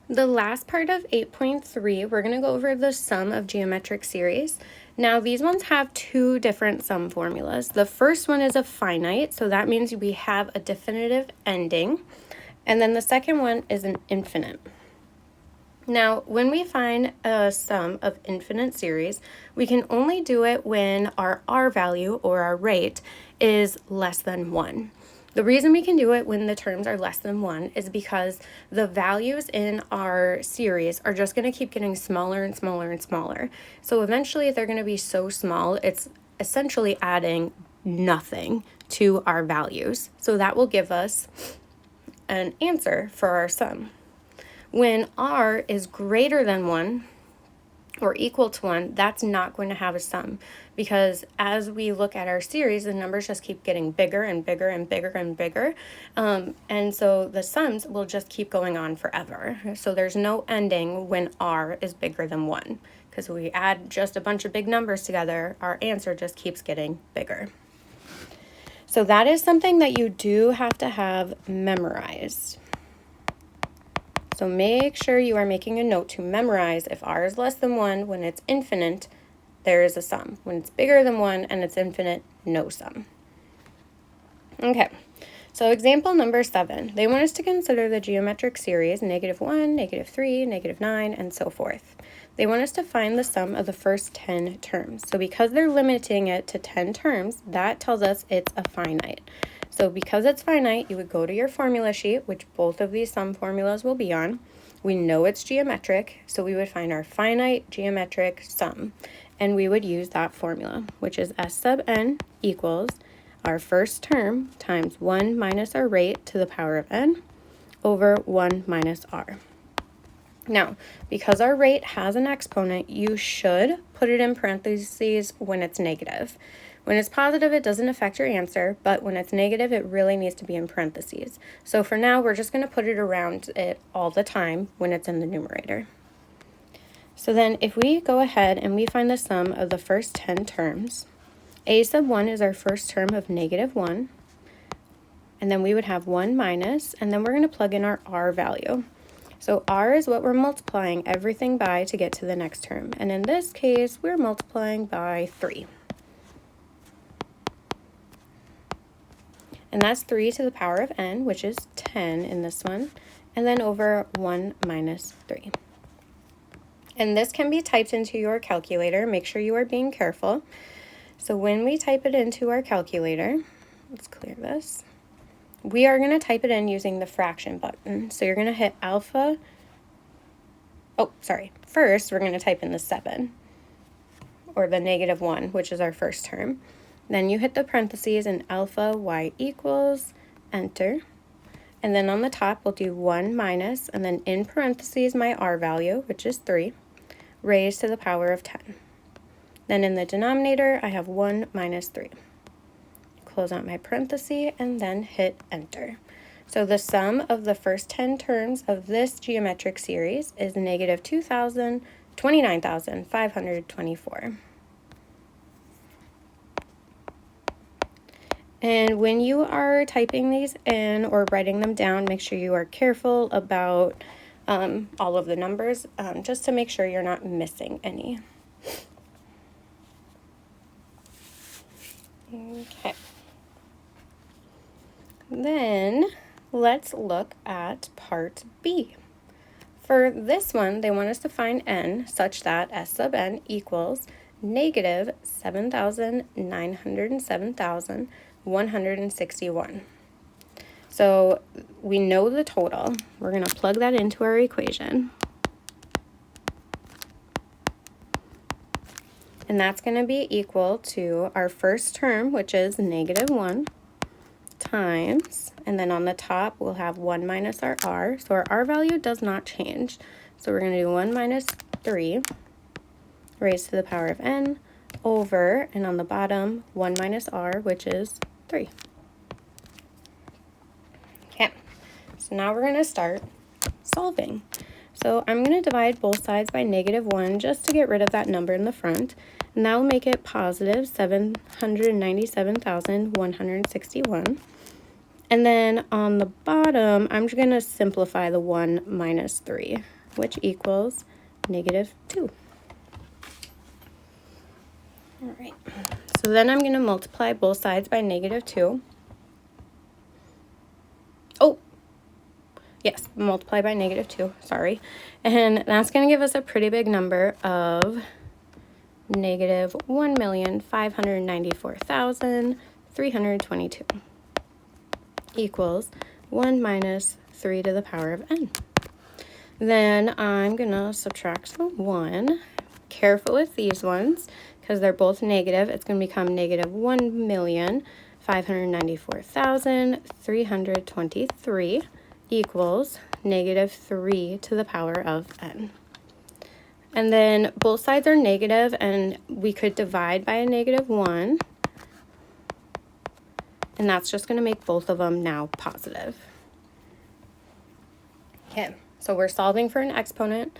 The last part of 8.3, we're going to go over the sum of geometric series. Now, these ones have two different sum formulas. The first one is a finite, so that means we have a definitive ending. And then the second one is an infinite. Now, when we find a sum of infinite series, we can only do it when our R value, or our rate, is less than 1. The reason we can do it when the terms are less than 1 is because the values in our series are just going to keep getting smaller and smaller and smaller. So eventually they're going to be so small, it's essentially adding nothing to our values. So that will give us an answer for our sum. When R is greater than 1 or equal to 1, that's not going to have a sum, because as we look at our series, the numbers just keep getting bigger and bigger and bigger and bigger, and so the sums will just keep going on forever. So there's no ending when R is bigger than 1, because we add just a bunch of big numbers together, our answer just keeps getting bigger. So that is something that you do have to have memorized. So make sure you are making a note to memorize if R is less than 1, when it's infinite, there is a sum. When it's bigger than 1 and it's infinite, no sum. Okay, so example number 7. They want us to consider the geometric series -1, -3, -9, and so forth. They want us to find the sum of the first 10 terms. So because they're limiting it to 10 terms, that tells us it's a finite. So because it's finite, you would go to your formula sheet, which both of these sum formulas will be on. We know it's geometric, so we would find our finite geometric sum. And we would use that formula, which is S sub n equals our first term times 1 minus our rate to the power of n over 1 minus r. Now, because our rate has an exponent, you should put it in parentheses when it's negative. When it's positive, it doesn't affect your answer, but when it's negative, it really needs to be in parentheses. So for now, we're just going to put it around it all the time when it's in the numerator. So then if we go ahead and we find the sum of the first 10 terms, a sub 1 is our first term of -1, and then we would have 1 minus, and then we're going to plug in our r value. So r is what we're multiplying everything by to get to the next term, and in this case, we're multiplying by 3. And that's 3 to the power of n, which is 10 in this one, and then over 1 minus 3. And this can be typed into your calculator. Make sure you are being careful. So when we type it into our calculator, let's clear this, we are going to type it in using the fraction button. So you're going to hit alpha, first we're going to type in the 7, or the -1, which is our first term. Then you hit the parentheses and alpha y equals, enter. And then on the top, we'll do 1 minus, and then in parentheses, my r value, which is 3, raised to the power of 10. Then in the denominator, I have 1 minus 3. Close out my parenthesis and then hit enter. So the sum of the first 10 terms of this geometric series is -29,524. And when you are typing these in or writing them down, make sure you are careful about all of the numbers, just to make sure you're not missing any. Okay. Then let's look at part B. For this one, they want us to find n such that S sub n equals -7,907,161. So we know the total. We're going to plug that into our equation. And that's going to be equal to our first term, which is -1, times, and then on the top we'll have 1 minus our r. So our r value does not change. So we're going to do 1 minus 3 raised to the power of n over, and on the bottom, 1 minus r, which is 3. Okay, so now we're going to start solving. So I'm going to divide both sides by -1 just to get rid of that number in the front, and that will make it positive 797,161. And then on the bottom, I'm just going to simplify the 1 minus 3, which equals negative 2. All right, so then I'm going to multiply both sides by negative 2. Oh, yes, multiply by negative 2, sorry. And that's going to give us a pretty big number of negative 1,594,322 equals 1 minus 3 to the power of n. Then I'm going to subtract the 1. Careful with these ones because they're both negative. It's going to become negative 1,594,323 equals negative 3 to the power of n. And then both sides are negative, and we could divide by a negative 1. And that's just going to make both of them now positive. Okay, so we're solving for an exponent.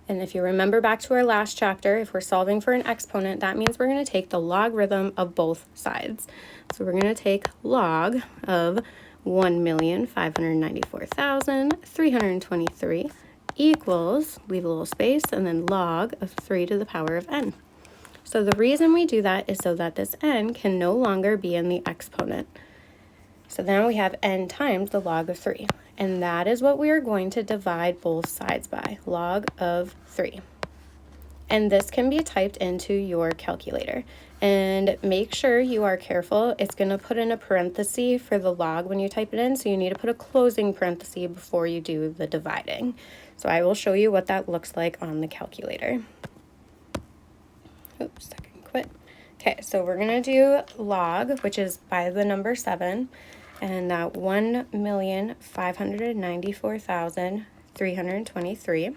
And if you remember back to our last chapter, if we're solving for an exponent, that means we're going to take the logarithm of both sides. So we're going to take log of 1,594,323 equals, leave a little space, and then log of 3 to the power of n. So the reason we do that is so that this n can no longer be in the exponent. So now we have n times the log of 3. And that is what we are going to divide both sides by, log of 3. And this can be typed into your calculator. And make sure you are careful. It's going to put in a parenthesis for the log when you type it in, so you need to put a closing parenthesis before you do the dividing. So I will show you what that looks like on the calculator. Oops, second quit. Okay, so we're going to do log, which is by the number 7. And that 1,594,323.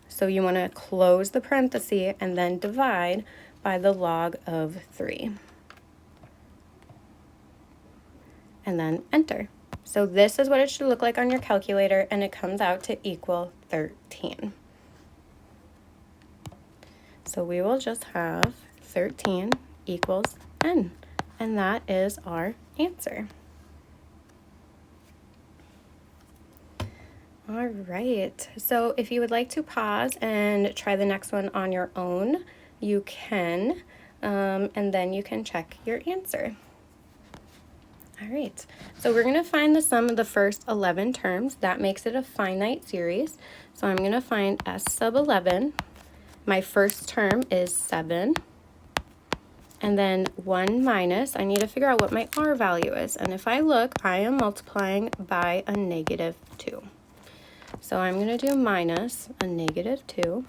So you want to close the parenthesis and then divide by the log of 3. And then enter. So this is what it should look like on your calculator, and it comes out to equal 13. So we will just have 13 equals n, and that is our answer. All right, so if you would like to pause and try the next one on your own, you can, and then you can check your answer. All right, so we're going to find the sum of the first 11 terms. That makes it a finite series. So I'm going to find s sub 11. My first term is 7. And then 1 minus, I need to figure out what my r value is. And if I look, I am multiplying by a negative 2. So I'm going to do minus a negative 2,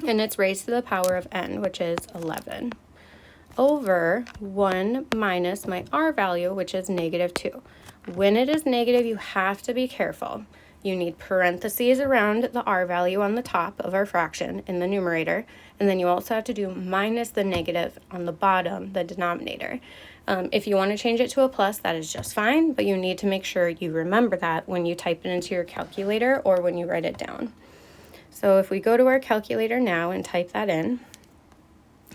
and it's raised to the power of n, which is 11, over 1 minus my r value, which is negative 2. When it is negative, you have to be careful. You need parentheses around the r value on the top of our fraction in the numerator, and then you also have to do minus the negative on the bottom, the denominator. If you want to change it to a plus, that is just fine, but you need to make sure you remember that when you type it into your calculator or when you write it down. So if we go to our calculator now and type that in,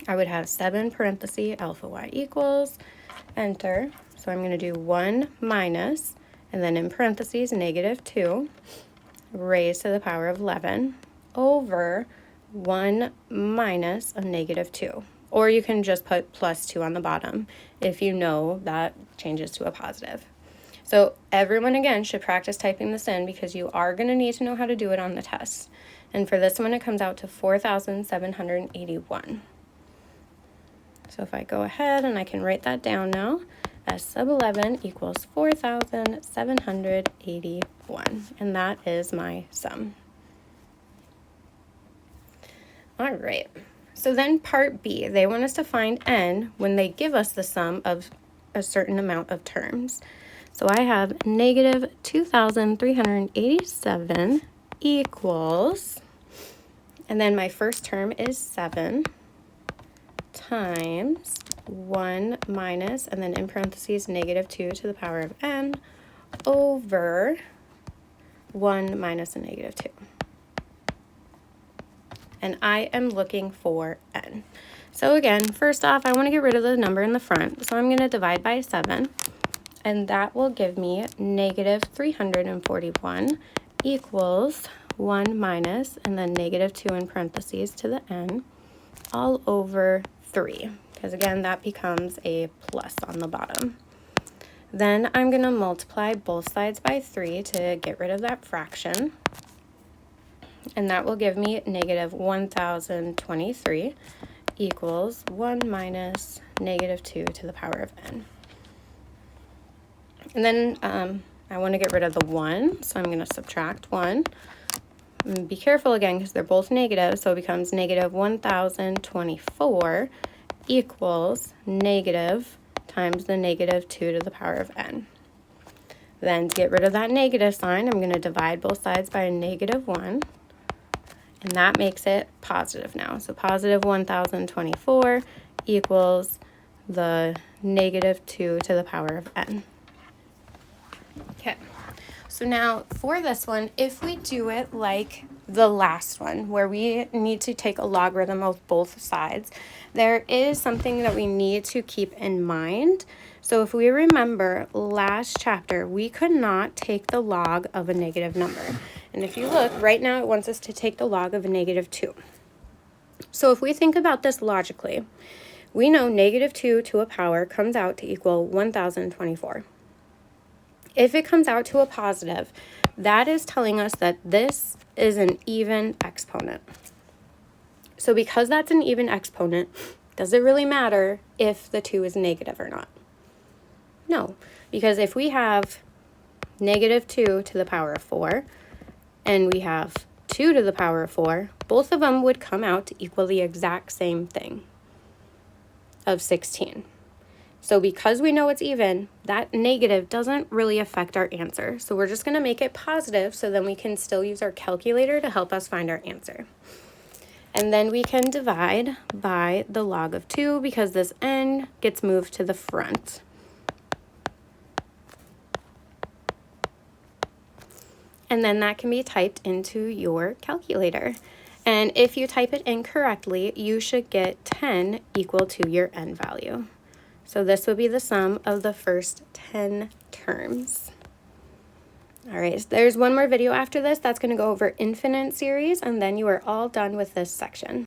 I would have 7 parenthesis alpha y equals, enter. So I'm going to do 1 minus, and then in parentheses, negative 2, raised to the power of 11, over 1 minus a negative 2. Or you can just put plus 2 on the bottom if you know that changes to a positive. So everyone, again, should practice typing this in because you are going to need to know how to do it on the test. And for this one, it comes out to 4,781. So if I go ahead and I can write that down now, s sub 11 equals 4,781. And that is my sum. All right. So then part B, they want us to find n when they give us the sum of a certain amount of terms. So I have negative 2,387 equals, and then my first term is 7 times 1 minus, and then in parentheses, negative 2 to the power of n over 1 minus a negative 2. And I am looking for n. So again, first off, I want to get rid of the number in the front. So I'm going to divide by 7. and that will give me negative 341 equals 1 minus, and then negative 2 in parentheses to the n, all over 3, because again, that becomes a plus on the bottom. Then I'm going to multiply both sides by 3 to get rid of that fraction, and that will give me negative 1023 equals 1 minus negative 2 to the power of n. And then I want to get rid of the 1, so I'm going to subtract 1. And be careful again because they're both negative, so it becomes negative 1024 equals negative times the negative 2 to the power of n. Then to get rid of that negative sign, I'm going to divide both sides by a negative 1, and that makes it positive now. So positive 1024 equals the negative 2 to the power of n. Okay, so now for this one, if we do it like the last one, where we need to take a logarithm of both sides, there is something that we need to keep in mind. So if we remember last chapter, we could not take the log of a negative number. And if you look, right now it wants us to take the log of a negative 2. So if we think about this logically, we know negative 2 to a power comes out to equal 1024. If it comes out to a positive, that is telling us that this is an even exponent. So because that's an even exponent, does it really matter if the 2 is negative or not? No, because if we have negative 2 to the power of 4, and we have 2 to the power of 4, both of them would come out to equal the exact same thing of 16. So because we know it's even, that negative doesn't really affect our answer. So we're just going to make it positive so then we can still use our calculator to help us find our answer. And then we can divide by the log of 2 because this n gets moved to the front. And then that can be typed into your calculator. And if you type it incorrectly, you should get 10 equal to your n value. So this would be the sum of the first 10 terms. All right, so there's one more video after this that's going to go over infinite series, and then you are all done with this section.